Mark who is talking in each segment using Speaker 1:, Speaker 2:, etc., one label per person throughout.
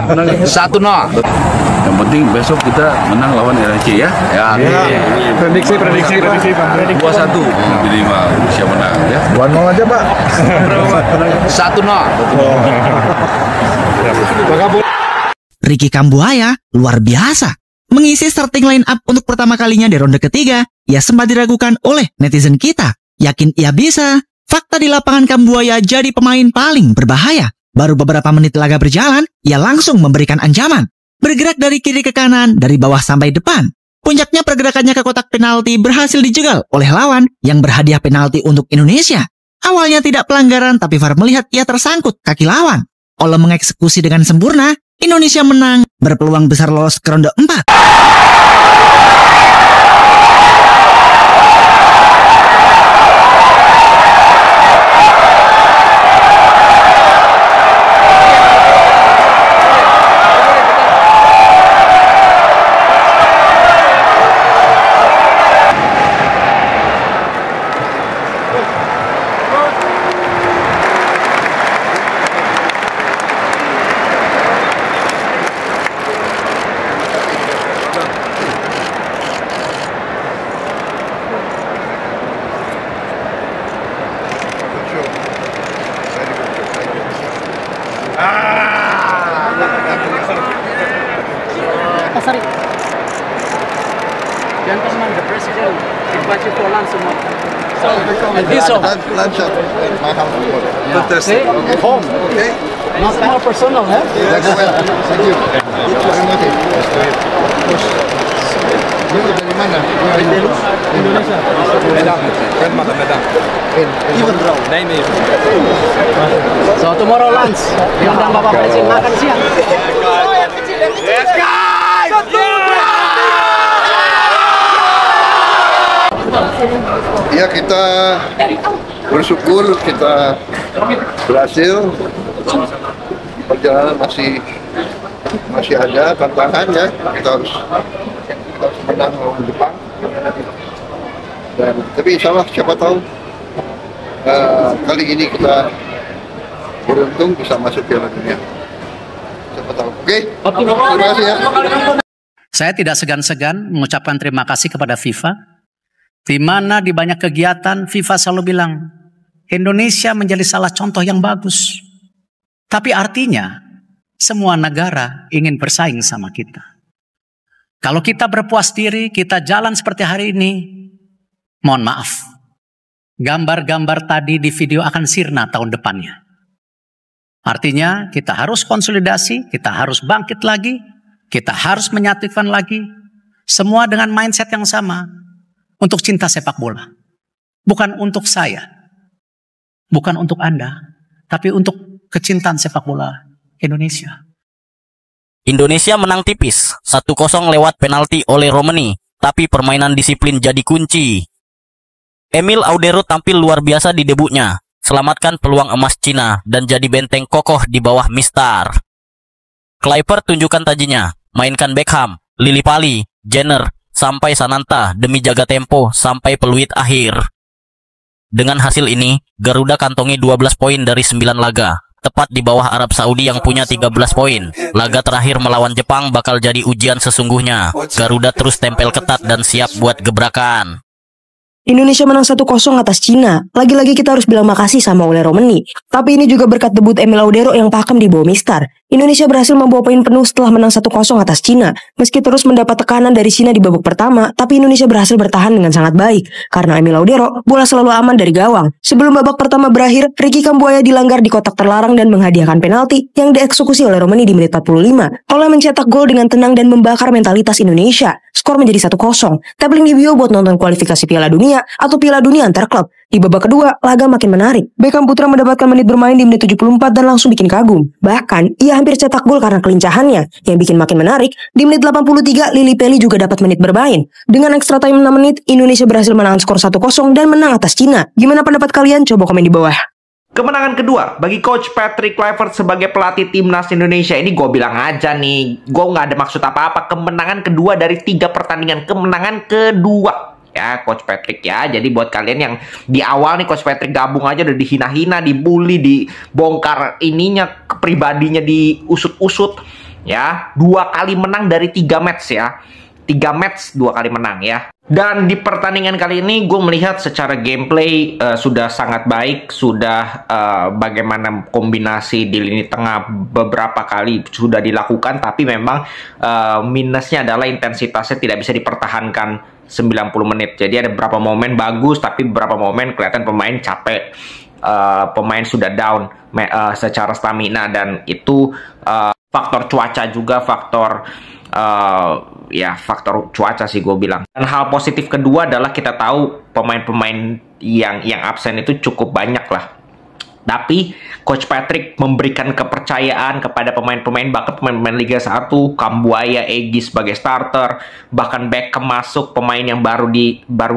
Speaker 1: 1-0.
Speaker 2: Yang penting besok kita menang lawan RRC ya.
Speaker 3: Prediksi
Speaker 1: 2-1
Speaker 2: minimal Indonesia menang ya.
Speaker 3: 1-0 aja Pak.
Speaker 1: 1-0.
Speaker 4: Ricky Kambuaya luar biasa. Mengisi starting line up untuk pertama kalinya di ronde ketiga, ia sempat diragukan oleh netizen kita. Yakin ia bisa? Fakta di lapangan Kambuaya jadi pemain paling berbahaya. Baru beberapa menit laga berjalan, ia langsung memberikan ancaman. Bergerak dari kiri ke kanan, dari bawah sampai depan. Puncaknya pergerakannya ke kotak penalti berhasil dijegal oleh lawan yang berhadiah penalti untuk Indonesia. Awalnya tidak pelanggaran, tapi VAR melihat ia tersangkut kaki lawan. Oleh mengeksekusi dengan sempurna, Indonesia menang, berpeluang besar lolos ke ronde 4.
Speaker 5: Sorry. Gentlemen, the president invite you for lunch tomorrow. And this one.
Speaker 3: Lunch at my house.
Speaker 5: Fantastic.
Speaker 3: Home. Okay.
Speaker 5: Not more personal, eh?
Speaker 3: Thank you. Dari mana?
Speaker 5: Indonesia.
Speaker 6: Medan. Kan makan Medan.
Speaker 3: Even bro.
Speaker 5: So tomorrow lunch. Diundang Bapak Presiden makan siang.
Speaker 6: Yes, guys!
Speaker 3: Ya, kita bersyukur kita berhasil. Perjalanan masih ada tantangan ya. Kita harus menang lawan Jepang. Tapi insya Allah siapa tahu kali ini kita beruntung bisa masuk Piala Dunia. Siapa tahu. Oke. Terima kasih ya.
Speaker 7: Saya tidak segan-segan mengucapkan terima kasih kepada FIFA, di mana di banyak kegiatan FIFA selalu bilang Indonesia menjadi salah contoh yang bagus. Tapi artinya semua negara ingin bersaing sama kita. Kalau kita berpuas diri, kita jalan seperti hari ini, mohon maaf, gambar-gambar tadi di video akan sirna tahun depannya. Artinya kita harus konsolidasi, kita harus bangkit lagi, kita harus menyatukan lagi, semua dengan mindset yang sama, untuk cinta sepak bola. Bukan untuk saya, bukan untuk Anda, tapi untuk kecintaan sepak bola Indonesia.
Speaker 8: Indonesia menang tipis, 1-0 lewat penalti oleh Romani, tapi permainan disiplin jadi kunci. Emil Audero tampil luar biasa di debutnya, selamatkan peluang emas Cina dan jadi benteng kokoh di bawah Mistar. Kluivert tunjukkan tajinya, mainkan Beckham, Lili Pali, Jenner, sampai Sananta demi jaga tempo sampai peluit akhir. Dengan hasil ini, Garuda kantongi 12 poin dari 9 laga, tepat di bawah Arab Saudi yang punya 13 poin. Laga terakhir melawan Jepang bakal jadi ujian sesungguhnya. Garuda terus tempel ketat dan siap buat gebrakan.
Speaker 9: Indonesia menang 1-0 atas Cina. Lagi-lagi kita harus bilang makasih sama Ole Romani. Tapi ini juga berkat debut Emil Audero yang pakem di bawah Mistar. Indonesia berhasil membawa poin penuh setelah menang 1-0 atas Cina. Meski terus mendapat tekanan dari Cina di babak pertama, tapi Indonesia berhasil bertahan dengan sangat baik. Karena Emil Audero, bola selalu aman dari gawang. Sebelum babak pertama berakhir, Ricky Kambuaya dilanggar di kotak terlarang dan menghadiahkan penalti yang dieksekusi oleh Romani di menit 45. Oleh mencetak gol dengan tenang dan membakar mentalitas Indonesia. Skor menjadi 1-0. Tabling di bio buat nonton kualifikasi Piala Dunia atau Piala Dunia antar klub. Di babak kedua, laga makin menarik. Beckham Putra mendapatkan menit bermain di menit 74 dan langsung bikin kagum. Bahkan, ia hampir cetak gol karena kelincahannya. Yang bikin makin menarik, di menit 83, Lili Peli juga dapat menit bermain. Dengan extra time 6 menit, Indonesia berhasil menahan skor 1-0 dan menang atas Cina. Gimana pendapat kalian? Coba komen di bawah.
Speaker 10: Kemenangan kedua bagi Coach Patrick Kluivert sebagai pelatih timnas Indonesia. Ini gue bilang aja nih, gue nggak ada maksud apa-apa. Kemenangan kedua dari 3 pertandingan. Kemenangan kedua ya Coach Patrick ya. Jadi buat kalian yang di awal nih Coach Patrick gabung aja udah dihina-hina, dibully, dibongkar ininya, kepribadinya diusut-usut. ya. 2 kali menang dari 3 match ya. 3 match 2 kali menang ya. Dan di pertandingan kali ini gue melihat secara gameplay sudah sangat baik, sudah bagaimana kombinasi di lini tengah beberapa kali sudah dilakukan, tapi memang minusnya adalah intensitasnya tidak bisa dipertahankan 90 menit. Jadi ada beberapa momen bagus, tapi beberapa momen kelihatan pemain capek, pemain sudah down secara stamina, dan itu faktor cuaca juga, faktor cuaca sih gue bilang. Dan hal positif kedua adalah kita tahu pemain-pemain yang absen itu cukup banyak lah. Tapi Coach Patrick memberikan kepercayaan kepada pemain-pemain, bahkan pemain-pemain Liga 1, Kambuaya, Egy sebagai starter, bahkan Beckham masuk, pemain yang baru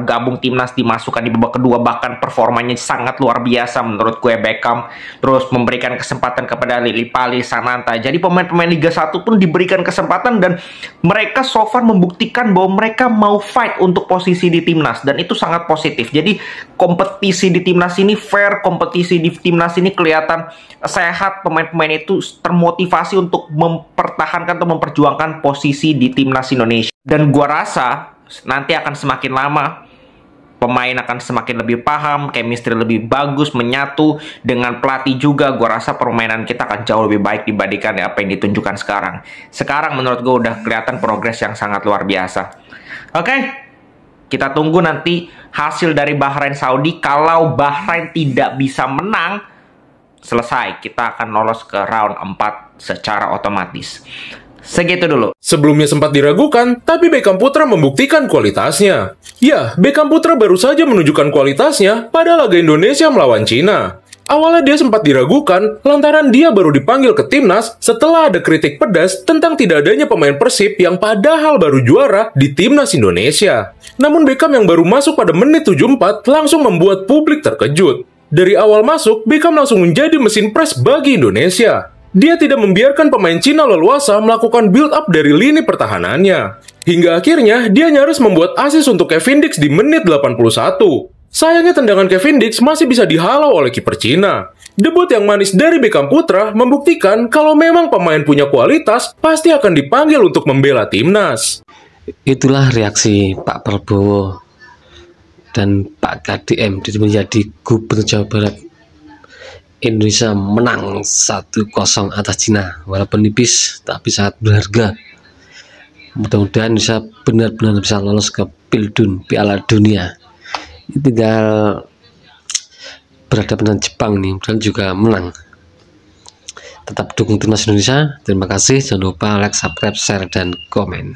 Speaker 10: gabung timnas dimasukkan di babak kedua, bahkan performanya sangat luar biasa menurut gue Beckham. Terus memberikan kesempatan kepada Lillipali, Sananta. Jadi pemain-pemain Liga 1 pun diberikan kesempatan, dan mereka so far membuktikan bahwa mereka mau fight untuk posisi di timnas, dan itu sangat positif. Jadi kompetisi di timnas ini fair, kompetisi di timnas ini kelihatan sehat, pemain-pemain itu termotivasi untuk mempertahankan atau memperjuangkan posisi di timnas Indonesia. Dan gua rasa nanti akan semakin lama pemain akan semakin lebih paham, chemistry lebih bagus, menyatu dengan pelatih juga. Gua rasa permainan kita akan jauh lebih baik dibandingkan apa yang ditunjukkan sekarang. Sekarang menurut gua udah kelihatan progres yang sangat luar biasa. Oke, kita tunggu nanti hasil dari Bahrain Saudi. Kalau Bahrain tidak bisa menang, selesai, kita akan lolos ke round 4 secara otomatis. Segitu dulu.
Speaker 11: Sebelumnya sempat diragukan, tapi Beckham Putra membuktikan kualitasnya. Ya, Beckham Putra baru saja menunjukkan kualitasnya pada laga Indonesia melawan Cina. Awalnya dia sempat diragukan lantaran dia baru dipanggil ke timnas setelah ada kritik pedas tentang tidak adanya pemain Persib yang padahal baru juara di timnas Indonesia. Namun Beckham yang baru masuk pada menit 74 langsung membuat publik terkejut. Dari awal masuk, Beckham langsung menjadi mesin pres bagi Indonesia. Dia tidak membiarkan pemain Cina leluasa melakukan build up dari lini pertahanannya. Hingga akhirnya dia nyaris membuat assist untuk Kevin Dix di menit 81. Sayangnya tendangan Kevin Dix masih bisa dihalau oleh kiper Cina. Debut yang manis dari Beckham Putra membuktikan kalau memang pemain punya kualitas pasti akan dipanggil untuk membela timnas.
Speaker 12: Itulah reaksi Pak Prabowo dan Pak KDM menjadi Gubernur Jawa Barat. Indonesia menang 1-0 atas Cina, walaupun nipis tapi sangat berharga. Mudah-mudahan Indonesia benar-benar bisa lolos ke Piala Dunia. Tinggal berhadapan dengan Jepang nih, dan juga menang. Tetap dukung timnas Indonesia. Terima kasih. Jangan lupa like, subscribe, share, dan komen.